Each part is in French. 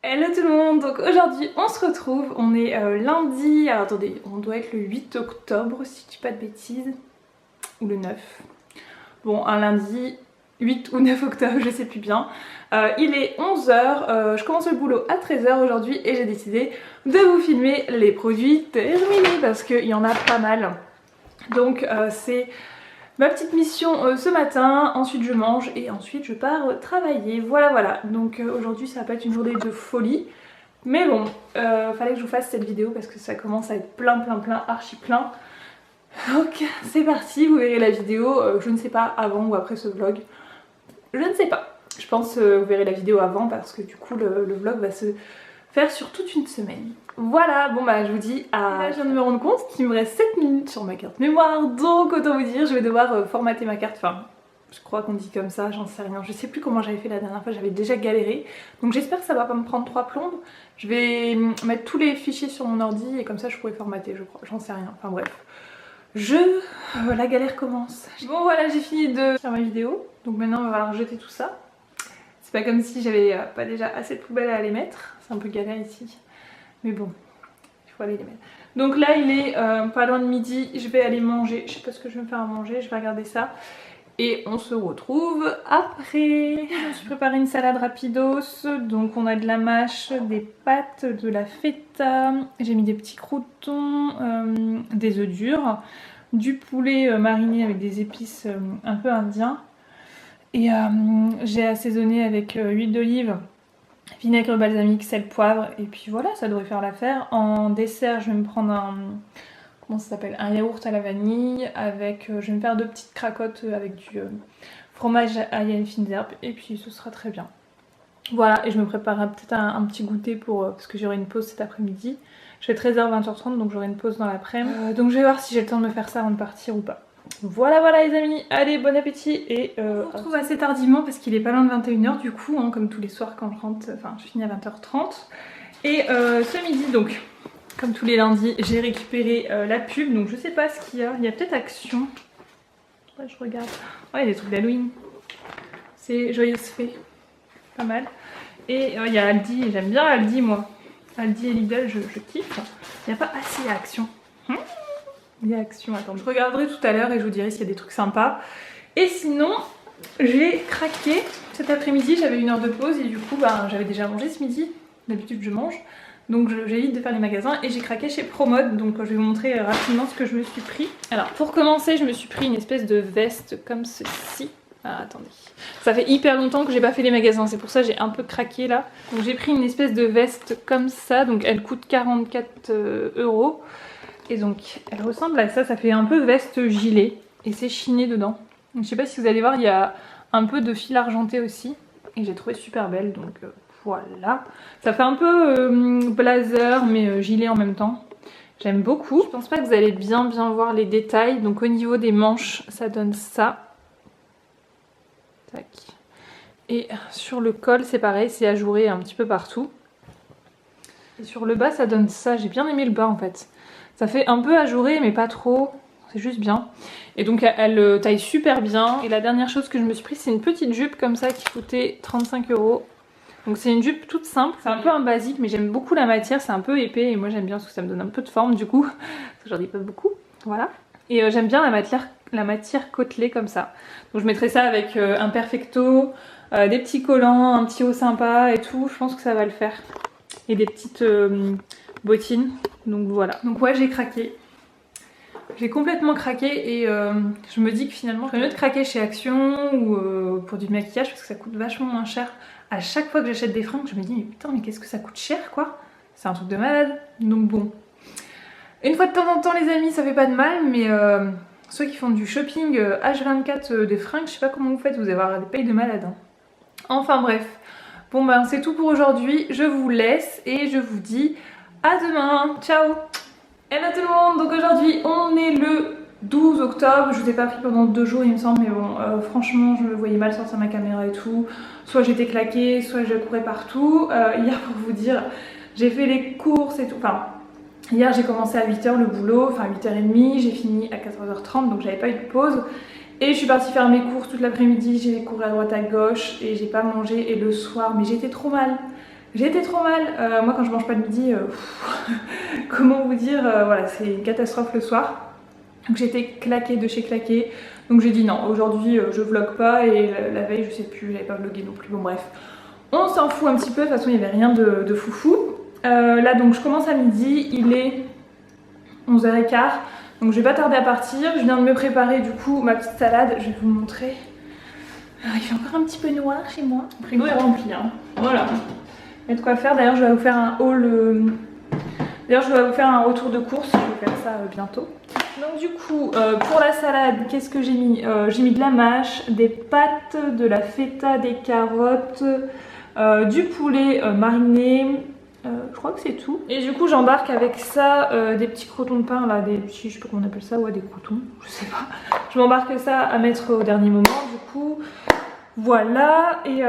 Hello tout le monde, donc aujourd'hui on se retrouve, on est lundi, alors attendez, on doit être le 8 octobre si je dis pas de bêtises, ou le 9, bon un lundi 8 ou 9 octobre, je sais plus bien. Il est 11h, je commence le boulot à 13h aujourd'hui et j'ai décidé de vous filmer les produits terminés parce qu'il y en a pas mal. Donc c'est ma petite mission ce matin, ensuite je mange et ensuite je pars travailler. Voilà. Donc aujourd'hui ça va pas être une journée de folie. Mais bon, fallait que je vous fasse cette vidéo parce que ça commence à être plein, archi plein. Donc c'est parti, vous verrez la vidéo, je ne sais pas avant ou après ce vlog. Je ne sais pas. Je pense que vous verrez la vidéo avant parce que du coup le vlog va se faire sur toute une semaine. Voilà, bon bah je vous dis à... Là je viens de me rendre compte qu'il me reste 7 minutes sur ma carte mémoire, donc autant vous dire je vais devoir formater ma carte, enfin je crois qu'on dit comme ça, j'en sais rien, je sais plus comment j'avais fait la dernière fois, j'avais déjà galéré, donc j'espère que ça va pas me prendre 3 plombes. Je vais mettre tous les fichiers sur mon ordi et comme ça je pourrai formater, je crois, j'en sais rien, enfin bref. La galère commence. Bon voilà, j'ai fini de faire ma vidéo, donc maintenant on va falloir jeter tout ça. C'est pas comme si j'avais pas déjà assez de poubelles à aller mettre, c'est un peu galère ici. Mais bon, il faut aller les mettre. Donc là il est pas loin de midi, je vais aller manger. Je sais pas ce que je vais me faire à manger, je vais regarder ça. Et on se retrouve après. Je me suis préparé une salade rapidos. Donc on a de la mâche, des pâtes, de la feta. J'ai mis des petits croûtons, des œufs durs, du poulet mariné avec des épices un peu indiens. Et j'ai assaisonné avec huile d'olive, vinaigre balsamique, sel, poivre, et puis voilà, ça devrait faire l'affaire. En dessert, je vais me prendre un... comment ça s'appelle? Un yaourt à la vanille, avec... je vais me faire 2 petites cracottes avec du fromage ail fines herbes, et puis ce sera très bien. Voilà, et je me prépare peut-être un petit goûter pour... parce que j'aurai une pause cet après-midi. Je fais 13h, 20h30, donc j'aurai une pause dans l'après-midi. Donc je vais voir si j'ai le temps de me faire ça avant de partir ou pas. Voilà les amis, allez bon appétit et on se retrouve assez tardivement parce qu'il est pas loin de 21h du coup, hein, comme tous les soirs quand je rentre, enfin je finis à 20h30. Et ce midi donc, comme tous les lundis, j'ai récupéré la pub, donc je sais pas ce qu'il y a peut-être Action. Ouais, je regarde, ouais il y a des trucs d'Halloween, c'est Joyeuse Fée, pas mal. Et il y a Aldi, j'aime bien Aldi moi, Aldi et Lidl je kiffe, il n'y a pas assez Action. Il y a Action, attends, je regarderai tout à l'heure et je vous dirai s'il y a des trucs sympas. Et sinon, j'ai craqué cet après-midi, j'avais 1 heure de pause et du coup bah, j'avais déjà mangé ce midi, d'habitude je mange. Donc j'évite de faire les magasins et j'ai craqué chez Promode, donc je vais vous montrer rapidement ce que je me suis pris. Alors pour commencer, je me suis pris une espèce de veste comme ceci. Ah, attendez, ça fait hyper longtemps que j'ai pas fait les magasins, c'est pour ça que j'ai un peu craqué là. Donc j'ai pris une espèce de veste comme ça, donc elle coûte 44 €. Et donc elle ressemble à ça, ça fait un peu veste gilet et c'est chiné dedans. Donc, je sais pas si vous allez voir, il y a un peu de fil argenté aussi et j'ai trouvé super belle, donc voilà. Ça fait un peu blazer mais gilet en même temps. J'aime beaucoup. Je pense pas que vous allez bien voir les détails. Donc au niveau des manches, ça donne ça. Tac. Et sur le col, c'est pareil, c'est ajouré un petit peu partout. Et sur le bas, ça donne ça. J'ai bien aimé le bas en fait. Ça fait un peu ajouré mais pas trop, c'est juste bien. Et donc elle taille super bien. Et la dernière chose que je me suis prise, c'est une petite jupe comme ça qui coûtait 35 €. Donc c'est une jupe toute simple, c'est un peu un basique mais j'aime beaucoup la matière, c'est un peu épais et moi j'aime bien parce que ça me donne un peu de forme du coup. Parce que j'en ai pas beaucoup, voilà. Et j'aime bien la matière côtelée comme ça. Donc je mettrai ça avec un perfecto, des petits collants, un petit haut sympa et tout, je pense que ça va le faire. Et des petites bottines. Donc voilà. Donc ouais, j'ai craqué. J'ai complètement craqué et je me dis que finalement, je vais mieux de craquer chez Action ou pour du maquillage parce que ça coûte vachement moins cher. À chaque fois que j'achète des fringues, je me dis mais putain, mais qu'est-ce que ça coûte cher quoi. C'est un truc de malade. Donc bon. Une fois de temps en temps les amis, ça fait pas de mal, mais ceux qui font du shopping H24 des fringues, je sais pas comment vous faites, vous allez avoir des payes de malade. Hein. Enfin bref. Bon ben c'est tout pour aujourd'hui. Je vous laisse et je vous dis à demain, ciao. Hello tout le monde, donc aujourd'hui on est le 12 octobre, je vous ai pas pris pendant 2 jours il me semble, mais bon franchement je me voyais mal sortir ma caméra et tout, soit j'étais claquée, soit je courais partout. Hier pour vous dire, j'ai fait les courses et tout, enfin hier j'ai commencé à 8h le boulot, enfin 8h30, j'ai fini à 14h30 donc j'avais pas eu de pause. Et je suis partie faire mes courses toute l'après-midi, j'ai couru à droite à gauche et j'ai pas mangé et le soir, mais j'étais trop mal. J'ai été trop mal, moi quand je mange pas le midi, comment vous dire, voilà, c'est une catastrophe le soir. Donc j'étais claquée de chez claquée, donc j'ai dit non, aujourd'hui je vlog pas et la veille je sais plus, j'avais pas vlogué non plus, bon bref. On s'en fout un petit peu, de toute façon il n'y avait rien de foufou. Là donc je commence à midi, il est 11h15, donc je vais pas tarder à partir. Je viens de me préparer du coup ma petite salade, je vais vous montrer. Alors, il fait encore un petit peu noir chez moi, le frigo est rempli, hein. Voilà. Il y a de quoi faire, d'ailleurs je vais vous faire un haul, d'ailleurs je vais vous faire un retour de course, je vais faire ça bientôt. Donc du coup, pour la salade, qu'est-ce que j'ai mis? J'ai mis de la mâche, des pâtes, de la feta, des carottes, du poulet mariné, je crois que c'est tout. Et du coup j'embarque avec ça des petits crotons de pain là, des petits, je sais pas comment on appelle ça, ouais des croutons, je sais pas. Je m'embarque ça à mettre au dernier moment du coup. Voilà, et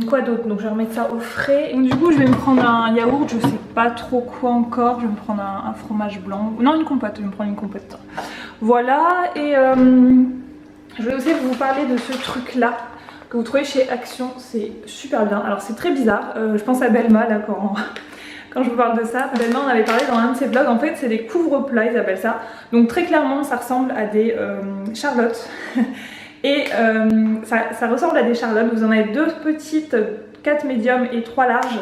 quoi d'autre? Donc je vais remettre ça au frais. Donc du coup je vais me prendre un yaourt, je sais pas trop quoi encore. Je vais me prendre un fromage blanc. Non, une compote, je vais me prendre une compote. Voilà, et je vais aussi vous parler de ce truc là que vous trouvez chez Action, c'est super bien. Alors c'est très bizarre, je pense à Belma là quand je vous parle de ça. Belma on avait parlé dans un de ses vlogs, en fait c'est des couvre-plats ils appellent ça. Donc très clairement ça ressemble à des charlottes. Et ça ressemble à des charlottes, vous en avez 2 petites, 4 médiums et 3 larges.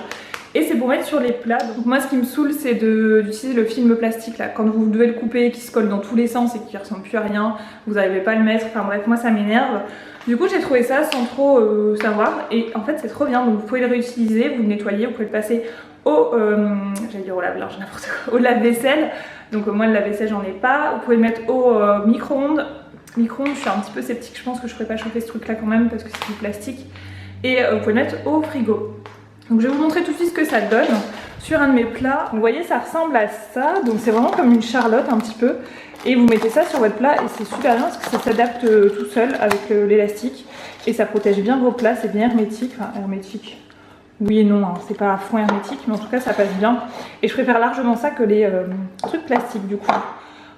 Et c'est pour mettre sur les plats. Donc moi ce qui me saoule c'est d'utiliser le film plastique là. Quand vous devez le couper, qui se colle dans tous les sens et qui ressemble plus à rien, vous n'arrivez pas à le mettre, enfin bref moi ça m'énerve. Du coup j'ai trouvé ça sans trop savoir et en fait c'est trop bien. Donc vous pouvez le réutiliser, vous le nettoyez, vous pouvez le passer au, j'allais dire au lave-linge, n'importe quoi, au lave-vaisselle. Donc moi le lave-vaisselle j'en ai pas. Vous pouvez le mettre au micro-ondes. Micro-ondes, je suis un petit peu sceptique, je pense que je ne pourrais pas chauffer ce truc là quand même parce que c'est du plastique. Et vous pouvez le mettre au frigo. Donc je vais vous montrer tout de suite ce que ça donne sur un de mes plats. Donc, vous voyez ça ressemble à ça, donc c'est vraiment comme une charlotte un petit peu. Et vous mettez ça sur votre plat et c'est super bien parce que ça s'adapte tout seul avec l'élastique. Et ça protège bien vos plats, c'est bien hermétique, enfin hermétique. Oui et non, hein. C'est pas à fond hermétique mais en tout cas ça passe bien. Et je préfère largement ça que les trucs plastiques du coup.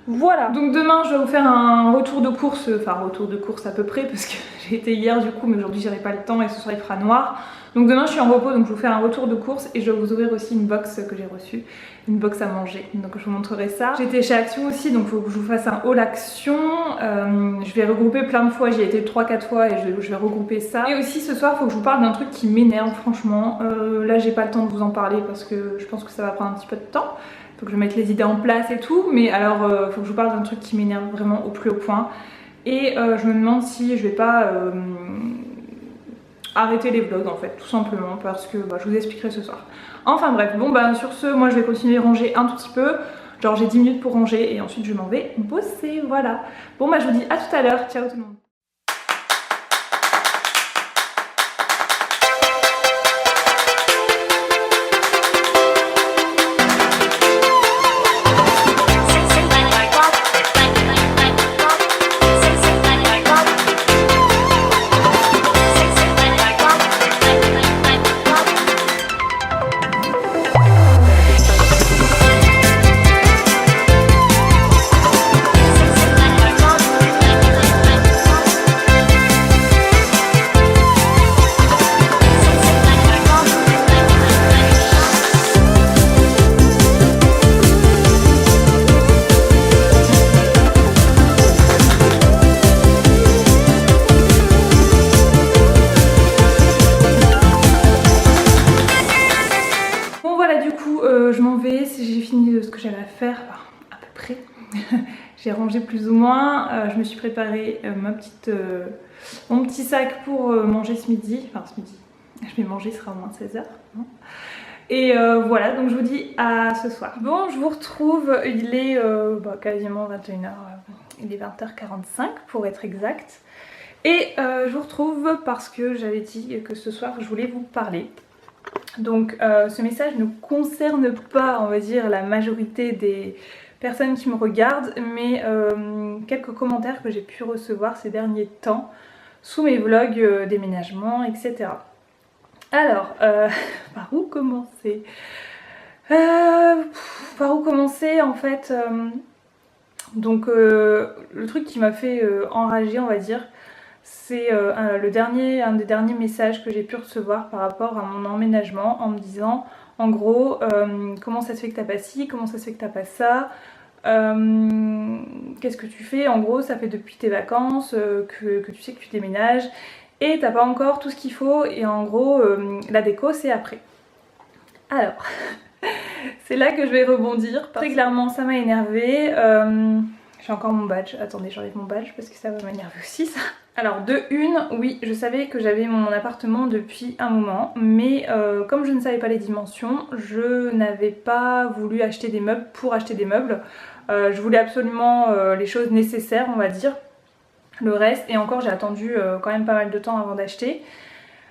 Voilà, donc demain je vais vous faire un retour de course, enfin retour de course à peu près parce que j'ai été hier du coup mais aujourd'hui j'aurai pas le temps et ce soir il fera noir. Donc demain je suis en repos donc je vais vous faire un retour de course et je vais vous ouvrir aussi une box que j'ai reçue, une box à manger, donc je vous montrerai ça. J'étais chez Action aussi donc il faut que je vous fasse un haul Action, je vais regrouper plein de fois, j'y ai été 3-4 fois et je vais regrouper ça. Et aussi ce soir il faut que je vous parle d'un truc qui m'énerve franchement, là j'ai pas le temps de vous en parler parce que je pense que ça va prendre un petit peu de temps. Faut que je mette les idées en place et tout, mais alors faut que je vous parle d'un truc qui m'énerve vraiment au plus haut point. Et je me demande si je vais pas arrêter les vlogs en fait, tout simplement, parce que je vous expliquerai ce soir. Enfin bref, bon sur ce, moi je vais continuer à ranger un tout petit peu. Genre j'ai 10 minutes pour ranger et ensuite je m'en vais bosser, voilà. Bon je vous dis à tout à l'heure, ciao tout le monde. Je m'en vais, j'ai fini ce que j'avais à faire, enfin, à peu près. J'ai rangé plus ou moins, je me suis préparé mon petit sac pour manger ce midi, enfin ce midi, je vais manger, il sera au moins 16h. Hein. Et voilà, donc je vous dis à ce soir. Bon, je vous retrouve, il est quasiment 21h, il est 20h45 pour être exact. Et je vous retrouve parce que j'avais dit que ce soir je voulais vous parler. Donc ce message ne concerne pas, on va dire, la majorité des personnes qui me regardent, mais quelques commentaires que j'ai pu recevoir ces derniers temps sous mes vlogs déménagement, etc. Alors, par où commencer Par où commencer en fait donc le truc qui m'a fait enrager, on va dire, C'est un des derniers messages que j'ai pu recevoir par rapport à mon emménagement en me disant en gros comment ça se fait que t'as pas ci, comment ça se fait que t'as pas ça, qu'est-ce que tu fais, en gros ça fait depuis tes vacances que tu sais que tu déménages et t'as pas encore tout ce qu'il faut et en gros la déco c'est après. Alors c'est là que je vais rebondir. Très clairement ça m'a énervée. J'ai encore mon badge, attendez j'enlève mon badge parce que ça va m'énerver aussi ça. Alors de une, oui je savais que j'avais mon appartement depuis un moment mais comme je ne savais pas les dimensions, je n'avais pas voulu acheter des meubles pour acheter des meubles. Je voulais absolument les choses nécessaires on va dire, le reste, et encore j'ai attendu quand même pas mal de temps avant d'acheter.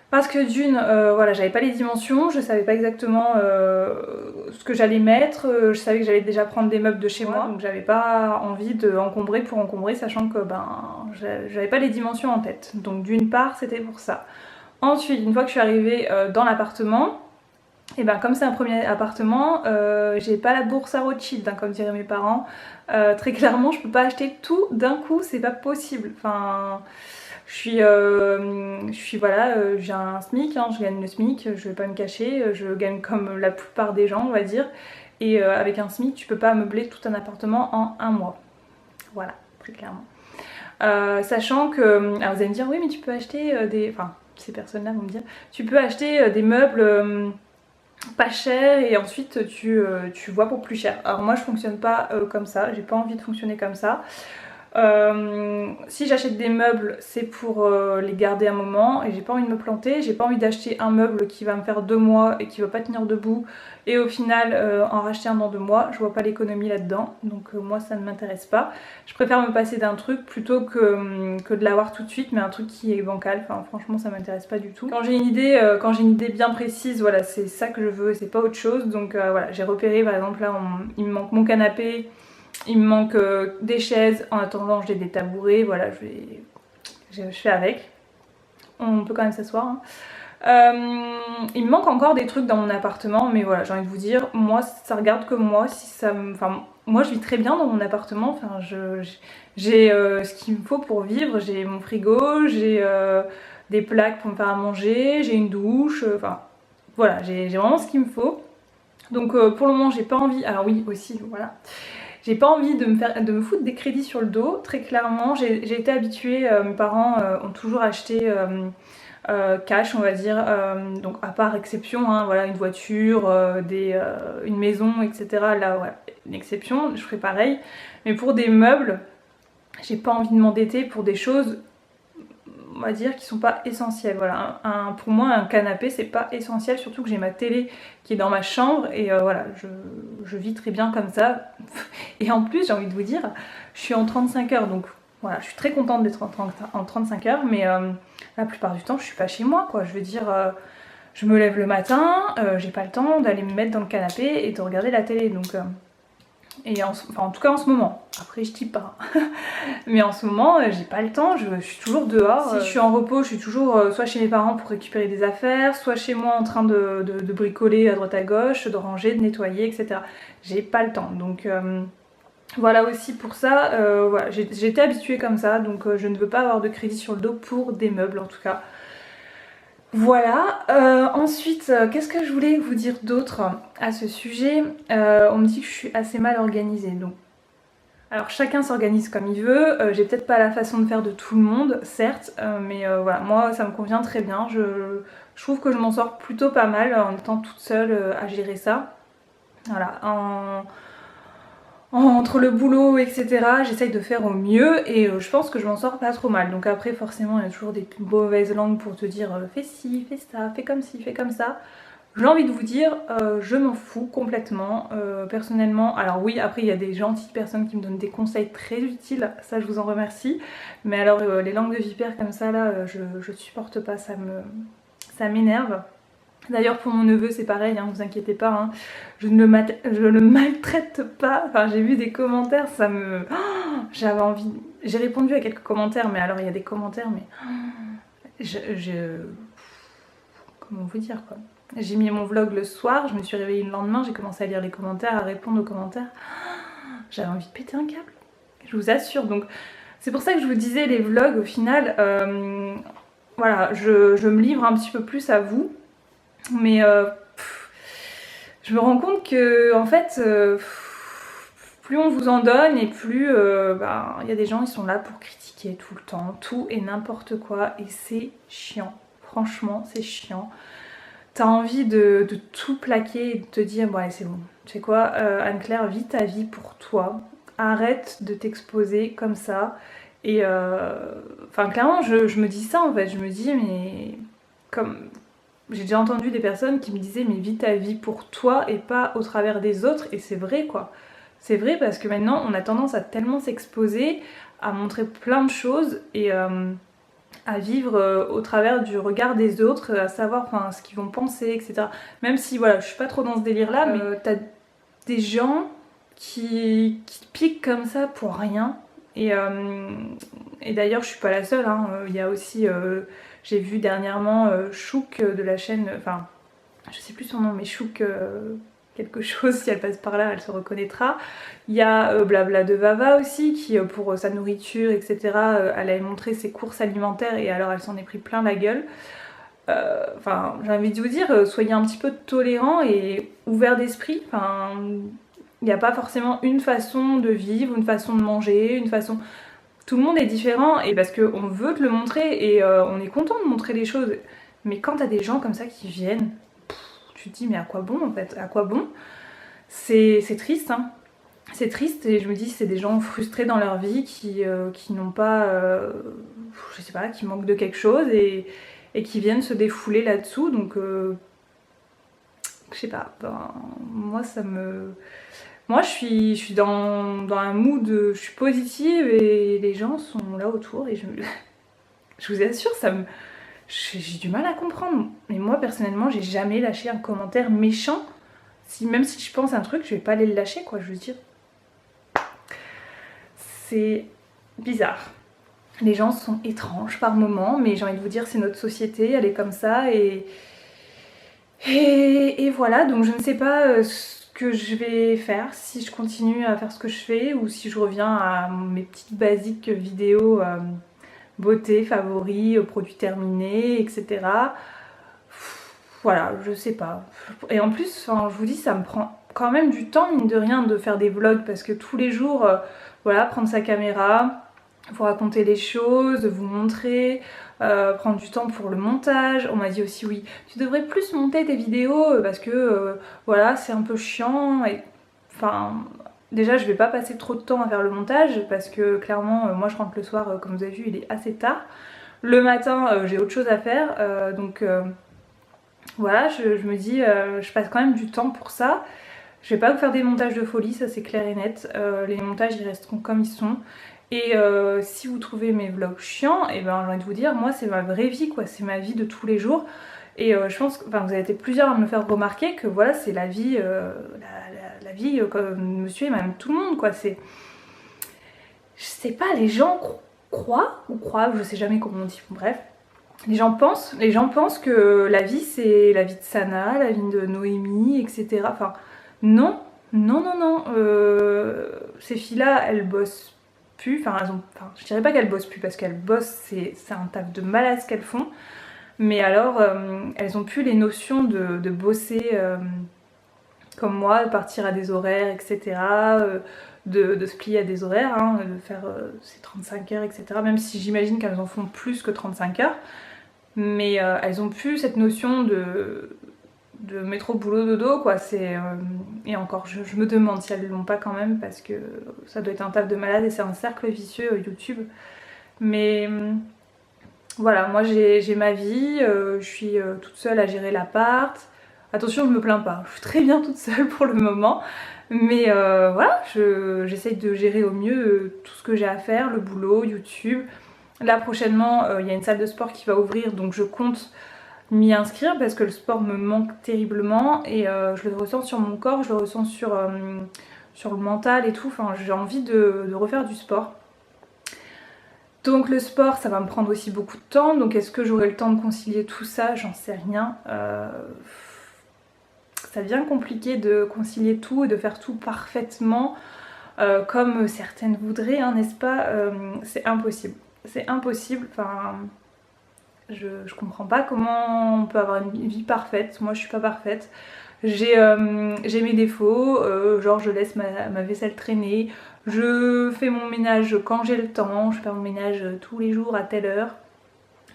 Parce que d'une, voilà, j'avais pas les dimensions, je savais pas exactement ce que j'allais mettre, je savais que j'allais déjà prendre des meubles de chez moi, donc j'avais pas envie d'encombrer pour encombrer, sachant que ben j'avais pas les dimensions en tête. Donc d'une part, c'était pour ça. Ensuite, une fois que je suis arrivée dans l'appartement, et ben comme c'est un premier appartement, j'ai pas la bourse à Rothschild, hein, comme diraient mes parents. Très clairement, je peux pas acheter tout d'un coup, c'est pas possible. Enfin... voilà, j'ai un SMIC, hein, je gagne le SMIC, je vais pas me cacher, je gagne comme la plupart des gens on va dire, et avec un SMIC tu peux pas meubler tout un appartement en un mois, voilà, très clairement. Sachant que, alors vous allez me dire oui mais tu peux acheter enfin ces personnes là vont me dire, tu peux acheter des meubles pas chers et ensuite tu vois pour plus cher. Alors moi je fonctionne pas comme ça, j'ai pas envie de fonctionner comme ça. Si j'achète des meubles c'est pour les garder un moment et j'ai pas envie de me planter, j'ai pas envie d'acheter un meuble qui va me faire 2 mois et qui va pas tenir debout et au final en racheter un dans 2 mois, je vois pas l'économie là-dedans, donc moi ça ne m'intéresse pas. Je préfère me passer d'un truc plutôt que de l'avoir tout de suite, mais un truc qui est bancal, enfin franchement ça m'intéresse pas du tout. Quand j'ai une idée bien précise, voilà c'est ça que je veux, c'est pas autre chose, donc voilà j'ai repéré par exemple là il me manque mon canapé. Il me manque des chaises, en attendant j'ai des tabourets, voilà je fais avec. On peut quand même s'asseoir. Hein. Il me manque encore des trucs dans mon appartement, mais voilà j'ai envie de vous dire, moi ça regarde que moi, si ça me... Enfin, moi je vis très bien dans mon appartement, enfin, j'ai ce qu'il me faut pour vivre, j'ai mon frigo, j'ai des plaques pour me faire à manger, j'ai une douche, enfin voilà j'ai vraiment ce qu'il me faut. Donc pour le moment j'ai pas envie, alors oui aussi voilà. J'ai pas envie de me foutre des crédits sur le dos, très clairement. J'ai été habituée, mes parents ont toujours acheté cash, on va dire, donc à part exception, hein, voilà, une voiture, une maison, etc. Là, ouais, une exception, je ferai pareil. Mais pour des meubles, j'ai pas envie de m'endetter pour des choses, on va dire, qui sont pas essentielles. Voilà, pour moi, un canapé, c'est pas essentiel, surtout que j'ai ma télé qui est dans ma chambre et voilà, je vis très bien comme ça. Et en plus, j'ai envie de vous dire, je suis en 35 heures, donc voilà, je suis très contente d'être en 35 heures, mais la plupart du temps, je suis pas chez moi, quoi. Je veux dire, je me lève le matin, j'ai pas le temps d'aller me mettre dans le canapé et de regarder la télé, donc... en tout cas en ce moment, après je type pas, mais en ce moment j'ai pas le temps, je suis toujours dehors. Si je suis en repos, je suis toujours soit chez mes parents pour récupérer des affaires, soit chez moi en train de bricoler à droite à gauche, de ranger, de nettoyer, etc. J'ai pas le temps, donc voilà aussi pour ça, voilà, j'ai été habituée comme ça, donc je ne veux pas avoir de crédit sur le dos pour des meubles en tout cas. Voilà, ensuite, qu'est-ce que je voulais vous dire d'autre à ce sujet? On me dit que je suis assez mal organisée, donc... Alors chacun s'organise comme il veut, j'ai peut-être pas la façon de faire de tout le monde, certes, mais voilà, moi ça me convient très bien, je trouve que je m'en sors plutôt pas mal en étant toute seule à gérer ça. Voilà, entre le boulot etc, j'essaye de faire au mieux et je pense que je m'en sors pas trop mal. Donc après forcément il y a toujours des mauvaises langues pour te dire fais ci, fais ça, fais comme ci, fais comme ça. J'ai envie de vous dire, je m'en fous complètement, personnellement. Alors oui, après il y a des gentilles personnes qui me donnent des conseils très utiles, ça je vous en remercie. Mais alors les langues de vipère comme ça là, je supporte pas, ça m'énerve. D'ailleurs pour mon neveu c'est pareil, hein, vous inquiétez pas, hein, je ne le maltraite pas. Enfin j'ai vu des commentaires, ça me... Oh, j'avais envie... J'ai répondu à quelques commentaires, mais alors il y a des commentaires, mais... Comment vous dire quoi. J'ai mis mon vlog le soir, je me suis réveillée le lendemain, j'ai commencé à lire les commentaires, à répondre aux commentaires. J'avais envie de péter un câble, je vous assure. Donc C'est pour ça que je vous disais les vlogs au final, voilà, je me livre un petit peu plus à vous, mais je me rends compte que en fait, plus on vous en donne et plus il y a des gens, ils sont là pour critiquer tout le temps, tout et n'importe quoi, et c'est chiant. Franchement, c'est chiant. T'as envie de tout plaquer et de te dire bon allez c'est bon. Tu sais quoi, Anne-Claire, vis ta vie pour toi. Arrête de t'exposer comme ça. Et enfin clairement je me dis ça en fait. Je me dis mais comme j'ai déjà entendu des personnes qui me disaient mais vis ta vie pour toi et pas au travers des autres. Et c'est vrai quoi. C'est vrai parce que maintenant on a tendance à tellement s'exposer, à montrer plein de choses et à vivre au travers du regard des autres, à savoir enfin, ce qu'ils vont penser, etc. Même si voilà, je suis pas trop dans ce délire là, mais t'as des gens qui te piquent comme ça pour rien. Et d'ailleurs, je suis pas la seule, hein. Il y a aussi, j'ai vu dernièrement Chouk de la chaîne, enfin, je sais plus son nom, mais Chouk quelque chose, si elle passe par là, elle se reconnaîtra. Il y a Blabla de Vava aussi, qui pour sa nourriture, etc., elle avait montré ses courses alimentaires et alors elle s'en est pris plein la gueule. Enfin, j'ai envie de vous dire, soyez un petit peu tolérants et ouverts d'esprit. Enfin, il n'y a pas forcément une façon de vivre, une façon de manger, une façon... Tout le monde est différent et parce qu'on veut te le montrer et on est content de montrer les choses. Mais quand t'as des gens comme ça qui viennent, tu te dis mais à quoi bon en fait? À quoi bon? C'est triste, hein. C'est triste et je me dis c'est des gens frustrés dans leur vie qui n'ont pas... je sais pas, qui manquent de quelque chose et qui viennent se défouler là-dessous. Donc je sais pas, ben, moi ça me... Moi je suis dans un mood, je suis positive et les gens sont là autour et je vous assure, j'ai du mal à comprendre. Mais moi personnellement, j'ai jamais lâché un commentaire méchant. Même si je pense un truc, je vais pas aller le lâcher quoi, je veux dire. C'est bizarre. Les gens sont étranges par moments, mais j'ai envie de vous dire, c'est notre société, elle est comme ça et voilà, donc je ne sais pas ce que je vais faire, si je continue à faire ce que je fais ou si je reviens à mes petites basiques vidéos beauté, favoris, produits terminés, etc. Voilà, je sais pas. Et en plus, enfin, je vous dis, ça me prend quand même du temps, mine de rien, de faire des vlogs parce que tous les jours, voilà, prendre sa caméra, vous raconter les choses, vous montrer, prendre du temps pour le montage. On m'a dit aussi oui, tu devrais plus monter tes vidéos parce que voilà, c'est un peu chiant. Et enfin, déjà je vais pas passer trop de temps à faire le montage parce que clairement moi je rentre le soir, comme vous avez vu, il est assez tard. Le matin j'ai autre chose à faire, donc voilà, je me dis je passe quand même du temps pour ça. Je vais pas vous faire des montages de folie, ça c'est clair et net. Les montages ils resteront comme ils sont. Et si vous trouvez mes vlogs chiants, et ben j'ai envie de vous dire, moi c'est ma vraie vie quoi, c'est ma vie de tous les jours. Et je pense que vous avez été plusieurs à me faire remarquer que voilà, c'est la vie, la vie comme monsieur et même tout le monde quoi. C'est, je sais pas, les gens croient ou croient, je sais jamais comment on dit, bref. Les gens pensent que la vie c'est la vie de Sana, la vie de Noémie, etc. Enfin, non, non, non, non. Ces filles-là, elles bossent plus. Enfin, je dirais pas qu'elles bossent plus parce qu'elles bossent, c'est un taf de malade ce qu'elles font. Mais alors, elles ont plus les notions de bosser comme moi, de partir à des horaires, etc. De se plier à des horaires, hein, de faire ces 35 heures, etc. Même si j'imagine qu'elles en font plus que 35 heures. Mais elles ont plus cette notion de métro boulot dodo quoi. Et encore je me demande si elles l'ont pas quand même parce que ça doit être un taf de malade et c'est un cercle vicieux YouTube. Mais voilà, moi j'ai ma vie, je suis toute seule à gérer l'appart. Attention, je me plains pas, je suis très bien toute seule pour le moment. Mais voilà, j'essaye de gérer au mieux tout ce que j'ai à faire, le boulot, YouTube. Là prochainement, il y a une salle de sport qui va ouvrir, donc je compte m'y inscrire parce que le sport me manque terriblement et je le ressens sur mon corps, je le ressens sur le mental et tout. Enfin, j'ai envie de refaire du sport. Donc le sport, ça va me prendre aussi beaucoup de temps. Donc est-ce que j'aurai le temps de concilier tout ça? J'en sais rien. Ça devient compliqué de concilier tout et de faire tout parfaitement. comme certaines voudraient, hein, n'est-ce pas? C'est impossible. C'est impossible, enfin... Je comprends pas comment on peut avoir une vie parfaite. Moi je suis pas parfaite. J'ai mes défauts, genre je laisse ma vaisselle traîner, je fais mon ménage quand j'ai le temps, je fais mon ménage tous les jours à telle heure.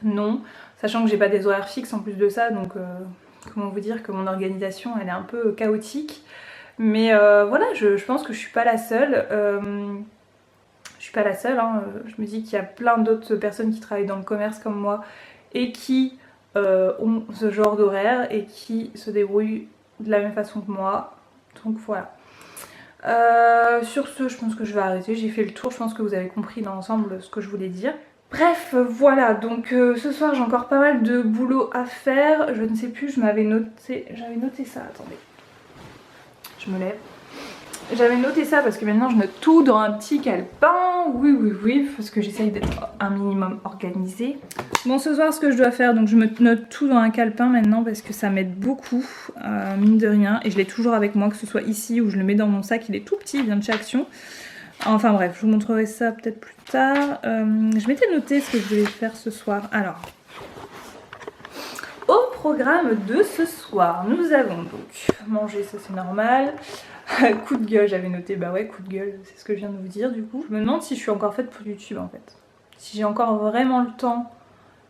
Non, sachant que j'ai pas des horaires fixes en plus de ça, donc comment vous dire que mon organisation elle est un peu chaotique. Mais voilà, je pense que je suis pas la seule. Je suis pas la seule, hein. Je me dis qu'il y a plein d'autres personnes qui travaillent dans le commerce comme moi et qui ont ce genre d'horaire et qui se débrouillent de la même façon que moi. Donc voilà. Sur ce, je pense que je vais arrêter. J'ai fait le tour, je pense que vous avez compris dans l'ensemble ce que je voulais dire. Bref, voilà, donc ce soir j'ai encore pas mal de boulot à faire. Je ne sais plus, j'avais noté ça, attendez. Je me lève. J'avais noté ça parce que maintenant je note tout dans un petit calepin. Oui, parce que j'essaye d'être un minimum organisée. Bon, ce soir ce que je dois faire, donc je me note tout dans un calepin maintenant parce que ça m'aide beaucoup, mine de rien. Et je l'ai toujours avec moi, que ce soit ici ou je le mets dans mon sac, il est tout petit, il vient de chez Action. Enfin bref, je vous montrerai ça peut-être plus tard. Je m'étais noté ce que je voulais faire ce soir. Alors, au programme de ce soir, nous avons donc manger, ça c'est normal. Coup de gueule, j'avais noté, bah ouais, coup de gueule, c'est ce que je viens de vous dire du coup. Je me demande si je suis encore faite pour YouTube en fait. Si j'ai encore vraiment le temps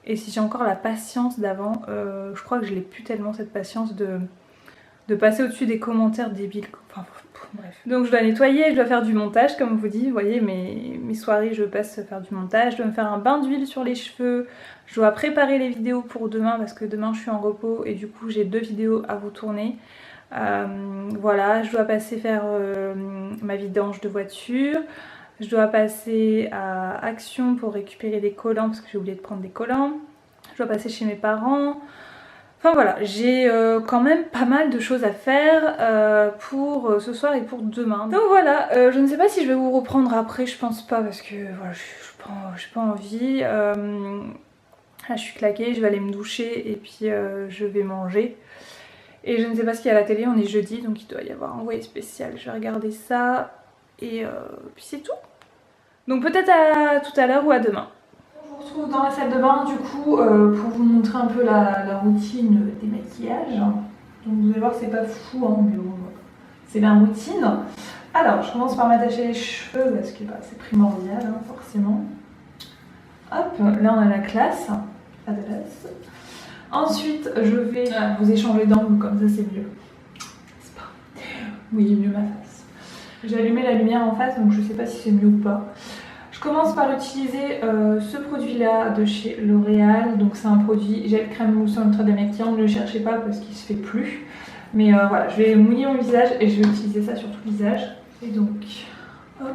et si j'ai encore la patience d'avant. Je crois que je l'ai plus tellement cette patience de passer au-dessus des commentaires débiles. Enfin bref. Donc je dois nettoyer, je dois faire du montage comme vous dites. Vous voyez mes soirées, je passe à faire du montage. Je dois me faire un bain d'huile sur les cheveux. Je dois préparer les vidéos pour demain parce que demain je suis en repos et du coup j'ai 2 vidéos à vous tourner. Voilà, je dois passer faire ma vidange de voiture. Je dois passer à Action pour récupérer des collants parce que j'ai oublié de prendre des collants. Je dois passer chez mes parents. Enfin voilà, j'ai quand même pas mal de choses à faire pour ce soir et pour demain. Donc voilà, je ne sais pas si je vais vous reprendre après, je pense pas parce que voilà, j'ai pas envie. Là je suis claquée, je vais aller me doucher et puis je vais manger. Et je ne sais pas ce qu'il y a à la télé, on est jeudi donc il doit y avoir un envoyé spécial. Je vais regarder ça et puis c'est tout. Donc peut-être à tout à l'heure ou à demain. Je vous retrouve dans la salle de bain du coup pour vous montrer un peu la routine des maquillages. Donc vous allez voir c'est pas fou hein, mais bon, c'est la routine. Alors je commence par m'attacher les cheveux parce que bah, c'est primordial hein, forcément. Hop, là on a la classe, à la base. Ensuite, je vais vous échanger d'angle, comme ça c'est mieux. C'est pas... Oui, mieux ma face. J'ai allumé la lumière en face, donc je sais pas si c'est mieux ou pas. Je commence par utiliser ce produit-là de chez L'Oréal. Donc c'est un produit gel crème moussant ultra démaquillant. Ne le cherchez pas parce qu'il se fait plus. Mais voilà, je vais mouiller mon visage et je vais utiliser ça sur tout le visage. Et donc, hop,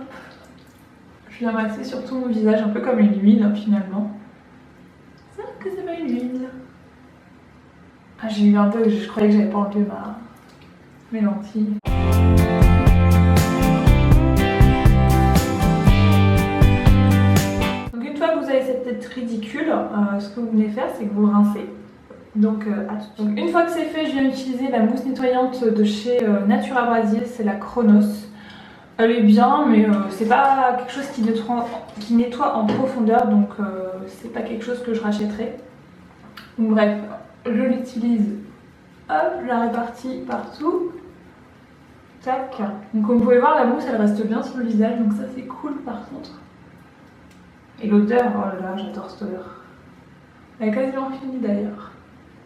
je viens masser sur tout mon visage, un peu comme une huile hein, finalement. Sauf que c'est pas une huile. Ah, j'ai eu un peu, je croyais que j'avais pas enlevé mes lentilles. Donc une fois que vous avez cette tête ridicule, ce que vous venez faire c'est que vous le rincez. Donc, donc une fois que c'est fait, je viens utiliser la mousse nettoyante de chez Natura Brazil, c'est la Chronos. Elle est bien mais c'est pas quelque chose qui nettoie en profondeur donc c'est pas quelque chose que je rachèterai. Donc bref. Je l'utilise, hop, je la répartis partout. Tac. Donc comme vous pouvez voir, la mousse elle reste bien sur le visage, donc ça c'est cool par contre. Et l'odeur, oh là là, j'adore cette odeur. Elle est quasiment finie d'ailleurs.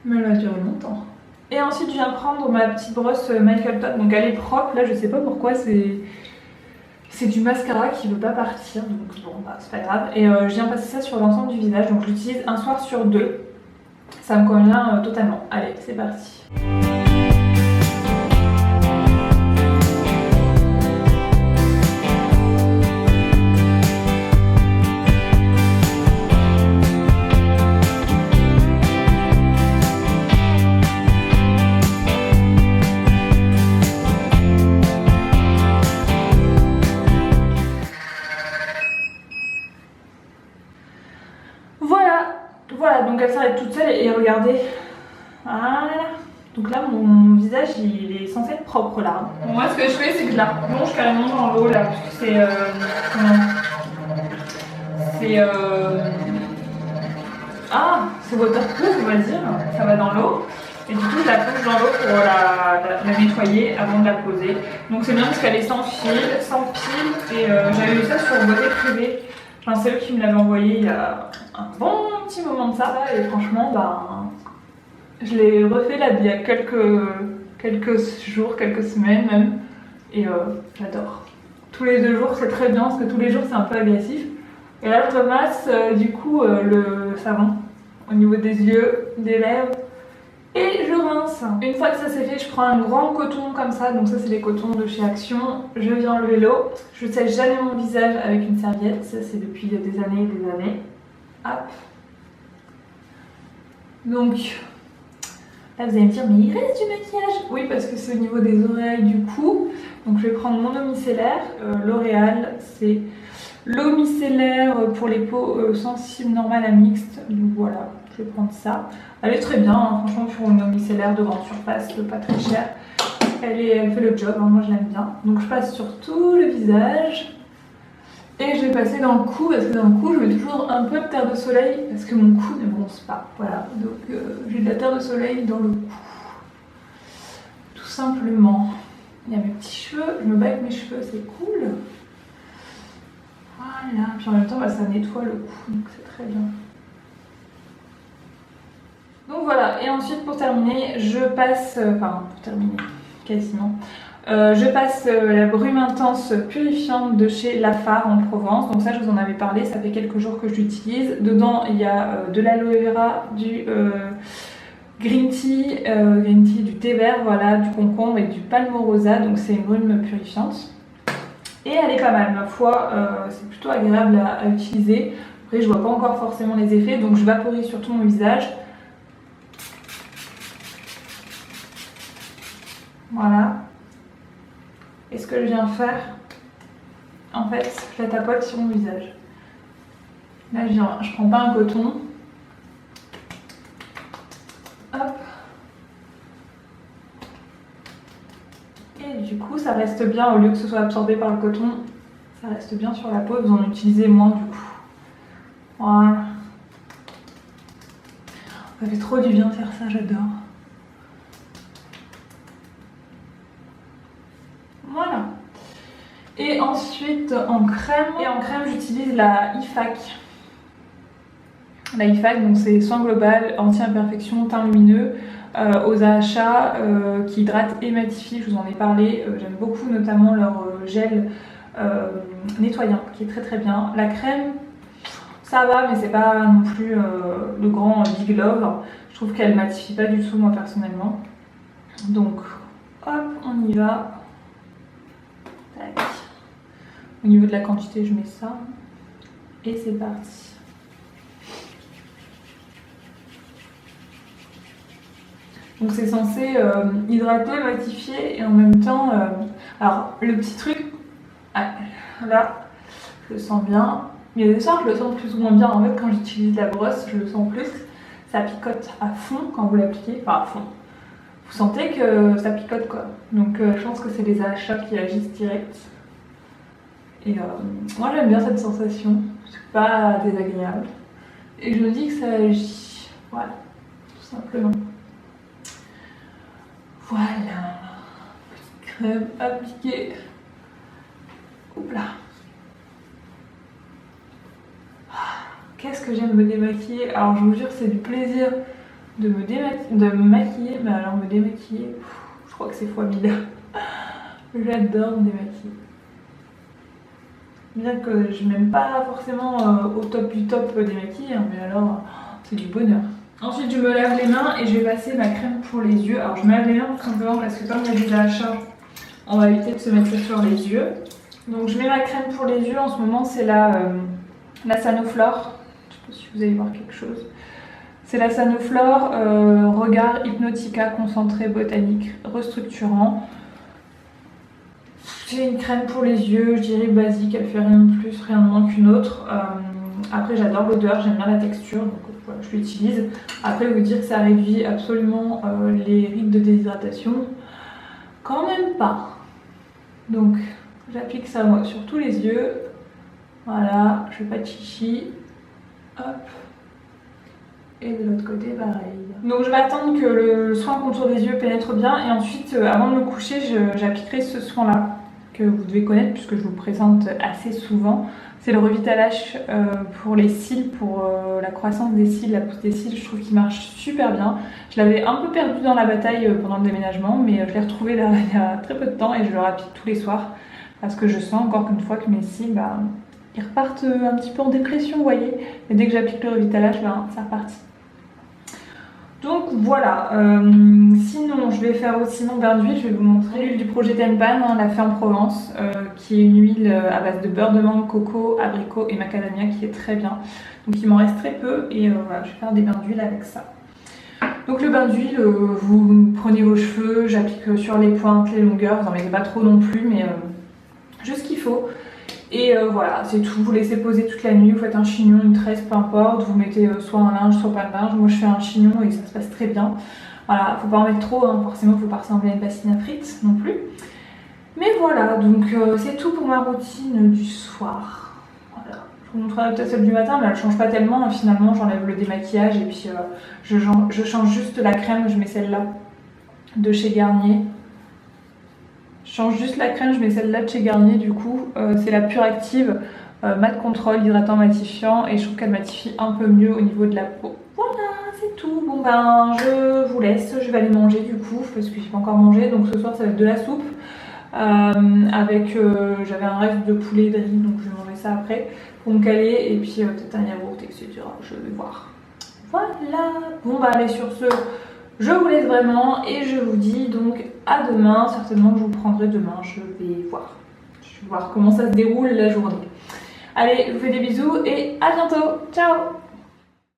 Mais elle va durer longtemps. Et ensuite je viens prendre ma petite brosse Michael Todd, donc elle est propre, là je sais pas pourquoi c'est du mascara qui veut pas partir, donc bon bah c'est pas grave. Et je viens passer ça sur l'ensemble du visage, donc je l'utilise un soir sur 2. Ça me convient totalement. Allez, c'est parti. Voilà, donc elle s'arrête toute seule et regardez. Voilà. Donc là mon visage il est censé être propre là. Bon, moi ce que je fais c'est que je la replonge carrément dans l'eau là, parce que c'est c'est waterproof on va dire, ça va dans l'eau. Et du coup je la plonge dans l'eau pour la nettoyer avant de la poser. Donc c'est bien parce qu'elle est sans fil, sans pile, et j'avais vu ça sur Beauté Privée. Enfin c'est eux qui me l'avaient envoyé il y a un bon petit moment de ça là, et franchement je l'ai refait là il y a quelques jours, quelques semaines même, et j'adore. Tous les 2 jours c'est très bien parce que tous les jours c'est un peu agressif. Et là je remasse du coup le savon au niveau des yeux, des lèvres, et je rince. Une fois que ça c'est fait, je prends un grand coton comme ça, donc ça c'est les cotons de chez Action. Je viens enlever l'eau, je ne sèche jamais mon visage avec une serviette, ça c'est depuis des années et des années. Hop. Donc là vous allez me dire, mais il reste du maquillage. Oui, parce que c'est au niveau des oreilles du cou. Donc je vais prendre mon eau micellaire, L'Oréal, c'est l'eau micellaire pour les peaux sensibles normales à mixtes. Donc voilà, je vais prendre ça. Elle est très bien, hein, franchement pour une eau micellaire de grande surface, pas très chère. Elle fait le job, hein, moi je l'aime bien. Donc je passe sur tout le visage. Et je vais passer dans le cou, parce que dans le cou je mets toujours un peu de terre de soleil, parce que mon cou ne bronze pas. Voilà, donc j'ai de la terre de soleil dans le cou. Tout simplement. Il y a mes petits cheveux, je me bats avec mes cheveux, c'est cool. Voilà, puis en même temps ça nettoie le cou, donc c'est très bien. Donc voilà, et ensuite pour terminer, je passe, quasiment, je passe la brume intense purifiante de chez Lafare en Provence. Donc ça je vous en avais parlé, ça fait quelques jours que je l'utilise. Dedans il y a de l'aloe vera, du green tea, du thé vert, voilà, du concombre et du palmorosa. Donc c'est une brume purifiante. Et elle est pas mal, ma foi, c'est plutôt agréable à utiliser. Après je vois pas encore forcément les effets, donc je vaporise sur tout mon visage. Voilà. Et ce que je viens faire, en fait, je la tapote sur mon visage. Là, je prends pas un coton. Hop. Et du coup, ça reste bien, au lieu que ce soit absorbé par le coton, ça reste bien sur la peau, vous en utilisez moins du coup. Voilà. Ça fait trop du bien de faire ça, j'adore. Voilà. Et ensuite en crème, j'utilise la IFAC. La IFAC, donc c'est soin global, anti-imperfection, teint lumineux, aux AHA, qui hydrate et matifie, je vous en ai parlé. J'aime beaucoup notamment leur gel nettoyant qui est très très bien. La crème, ça va, mais c'est pas non plus le grand big love. Je trouve qu'elle matifie pas du tout moi personnellement. Donc hop, on y va. Tac. Au niveau de la quantité, je mets ça. Et c'est parti. Donc c'est censé hydrater, matifier et en même temps... Alors le petit truc, là, je le sens bien. Mais il y a des soirs, je le sens plus ou moins bien. En fait, quand j'utilise la brosse, je le sens plus. Ça picote à fond quand vous l'appliquez. Enfin, à fond. Vous sentez que ça picote quoi. Donc je pense que c'est les achats qui agissent direct. Et moi j'aime bien cette sensation. C'est pas désagréable. Et je me dis que ça agit. Voilà, tout simplement. Voilà. Petite crème appliquée. Hop là. Qu'est-ce que j'aime me démaquiller. Alors je vous jure c'est du plaisir de me maquiller. Mais alors me démaquiller, je crois que c'est fois 1000. J'adore me démaquiller. Bien que je m'aime pas forcément au top du top démaquiller, hein, mais alors c'est du bonheur. Ensuite je me lave les mains et je vais passer ma crème pour les yeux. Alors je me lave les mains tout simplement parce que comme il y a des achats, on va éviter de se mettre ça sur les yeux. Donc je mets ma crème pour les yeux, en ce moment c'est la Sanoflore. Je sais pas si vous allez voir quelque chose. C'est la Sanoflore Regard Hypnotica concentré botanique restructurant. C'est une crème pour les yeux, je dirais basique, elle fait rien de plus, rien de moins qu'une autre. Après j'adore l'odeur, j'aime bien la texture, donc voilà, je l'utilise. Après vous dire que ça réduit absolument les rides de déshydratation, quand même pas. Donc j'applique ça moi sur tous les yeux. Voilà, je fais pas de chichi. Hop. Et de l'autre côté pareil. Donc je vais attendre que le soin contour des yeux pénètre bien et ensuite avant de me coucher j'appliquerai ce soin là que vous devez connaître puisque je vous le présente assez souvent. C'est le Revitalash pour les cils, pour la croissance des cils, la pousse des cils. Je trouve qu'il marche super bien. Je l'avais un peu perdu dans la bataille pendant le déménagement, mais je l'ai retrouvé là il y a très peu de temps et je le applique tous les soirs parce que je sens encore qu'une fois que mes cils ils repartent un petit peu en dépression, vous voyez. Et dès que j'applique le Revitalash, c'est reparti. Donc voilà, sinon je vais faire aussi mon beurre d'huile, je vais vous montrer l'huile du projet Tenpan, la fée en Provence, qui est une huile à base de beurre de mangue, coco, abricot et macadamia qui est très bien. Donc il m'en reste très peu et voilà, je vais faire des bains d'huile avec ça. Donc le bain d'huile, vous prenez vos cheveux, j'applique sur les pointes, les longueurs, vous n'en mettez pas trop non plus, mais juste ce qu'il faut. Et voilà, c'est tout, vous laissez poser toute la nuit, vous faites un chignon, une tresse, peu importe, vous mettez soit un linge, soit pas de linge. Moi je fais un chignon et ça se passe très bien. Voilà, faut pas en mettre trop, hein, forcément faut pas ressembler à une bassine à frites non plus. Mais voilà, donc c'est tout pour ma routine du soir. Voilà, je vous montrerai peut-être celle du matin, mais elle change pas tellement, hein, finalement j'enlève le démaquillage et puis je change juste la crème, je mets celle-là de chez Garnier. Je change juste la crème, je mets celle-là de chez Garnier du coup, c'est la Pure Active Mat Control hydratant matifiant et je trouve qu'elle matifie un peu mieux au niveau de la peau. Voilà, c'est tout. Bon ben je vous laisse, je vais aller manger du coup parce que j'ai pas encore mangé, donc ce soir ça va être de la soupe avec, j'avais un reste de poulet de riz donc je vais manger ça après pour me caler et puis peut-être un yaourt etc, je vais voir. Voilà, bon bah allez sur ce... Je vous laisse vraiment et je vous dis donc à demain, certainement que je vous prendrai demain, je vais voir comment ça se déroule la journée. Allez, je vous fais des bisous et à bientôt, ciao!